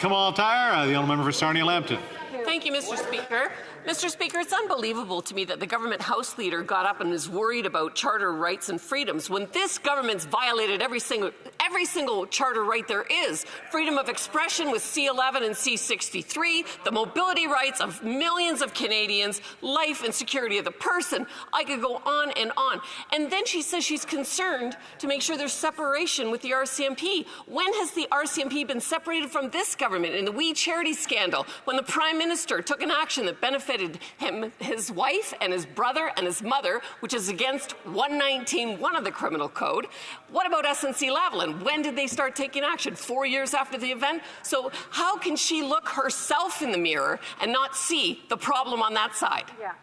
Kamal-Tyre, the honourable member for Sarnia-Lambton. Thank you, Mr. Speaker. Mr. Speaker, it's unbelievable to me that the government House Leader got up and is worried about charter rights and freedoms when this government's violated every single charter right there is. Freedom of expression with C11 and C63, the mobility rights of millions of Canadians, life and security of the person. I could go on and on. And then she says she's concerned to make sure there's separation with the RCMP. When has the RCMP been separated from this government? In the We Charity scandal, when the Prime Minister took an action that benefited him, his wife, and his brother and his mother, which is against 119(1) of the Criminal Code. What about SNC-Lavalin? When did they start taking action? 4 years after the event? So how can she look herself in the mirror and not see the problem on that side? Yeah.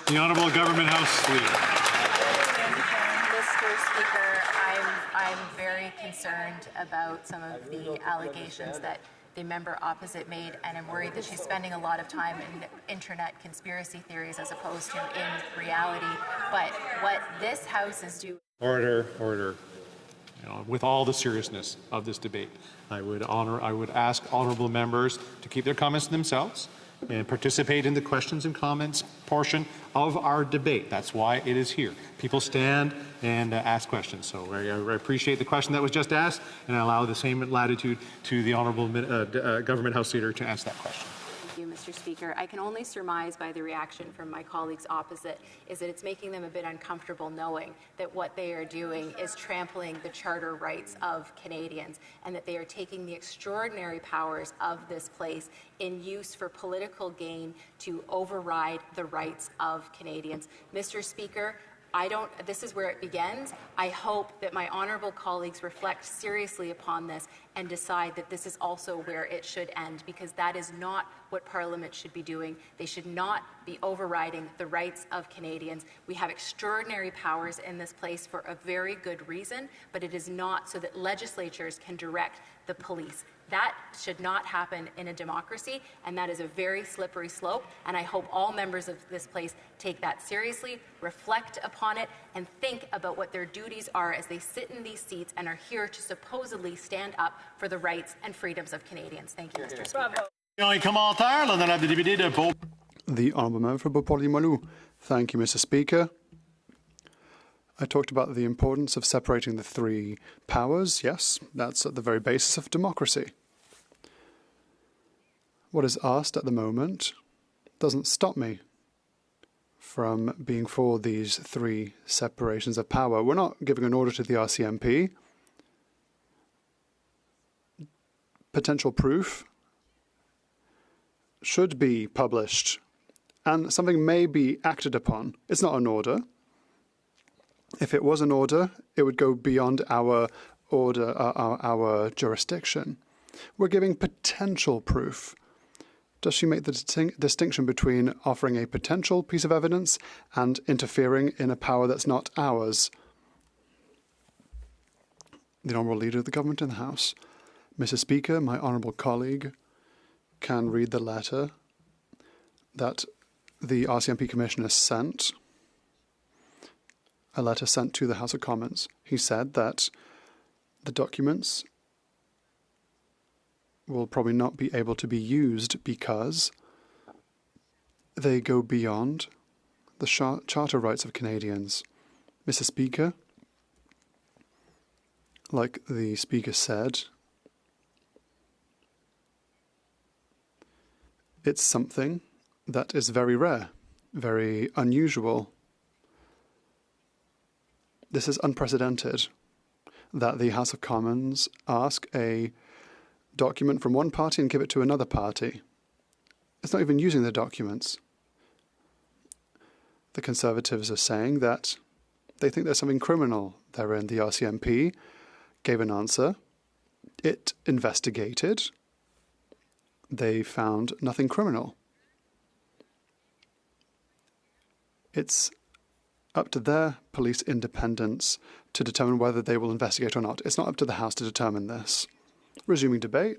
The Honourable Government House Leader. Mr. Speaker, I'm very concerned about some of the allegations that the member opposite made, and I'm worried that she's spending a lot of time in internet conspiracy theories as opposed to in reality. But what this House is doing... Order, order. With all the seriousness of this debate, I would ask honourable members to keep their comments to themselves and participate in the questions and comments portion of our debate. That's why it is here. People stand and ask questions. So I appreciate the question that was just asked, and I allow the same latitude to the Honourable Government House Leader to ask that question. Thank you, Mr. Speaker. I can only surmise by the reaction from my colleagues opposite is that it's making them a bit uncomfortable knowing that what they are doing is trampling the charter rights of Canadians, and that they are taking the extraordinary powers of this place in use for political gain to override the rights of Canadians. Mr. Speaker, this is where it begins. I hope that my honourable colleagues reflect seriously upon this and decide that this is also where it should end, because that is not what Parliament should be doing. They should not be overriding the rights of Canadians. We have extraordinary powers in this place for a very good reason, but it is not so that legislatures can direct the police. That should not happen in a democracy, and that is a very slippery slope, and I hope all members of this place take that seriously, reflect upon it, and think about what their duties are as they sit in these seats and are here to supposedly stand up for the rights and freedoms of Canadians. Thank you, Mr. Speaker. The Honourable Member for Beauport-Limoilou. Thank you, Mr. Speaker. I talked about the importance of separating the three powers. Yes, that's at the very basis of democracy. What is asked at the moment doesn't stop me from being for these three separations of power. We're not giving an order to the RCMP. Potential proof should be published, and something may be acted upon. It's not an order. If it was an order, it would go beyond our order, our jurisdiction. We're giving potential proof. Does she make the distinction between offering a potential piece of evidence and interfering in a power that's not ours? The Honourable Leader of the Government in the House. Mr. Speaker, my honourable colleague can read the letter that the RCMP Commissioner sent, a letter sent to the House of Commons. He said that the documents will probably not be able to be used because they go beyond the charter rights of Canadians. Mr. Speaker, like the Speaker said, it's something that is very rare, very unusual. This is unprecedented, that the House of Commons ask a document from one party and give it to another party. It's not even using the documents. The Conservatives are saying that they think there's something criminal therein. The RCMP gave an answer. It investigated. They found nothing criminal. It's up to their police independence to determine whether they will investigate or not. It's not up to the House to determine this. Resuming debate.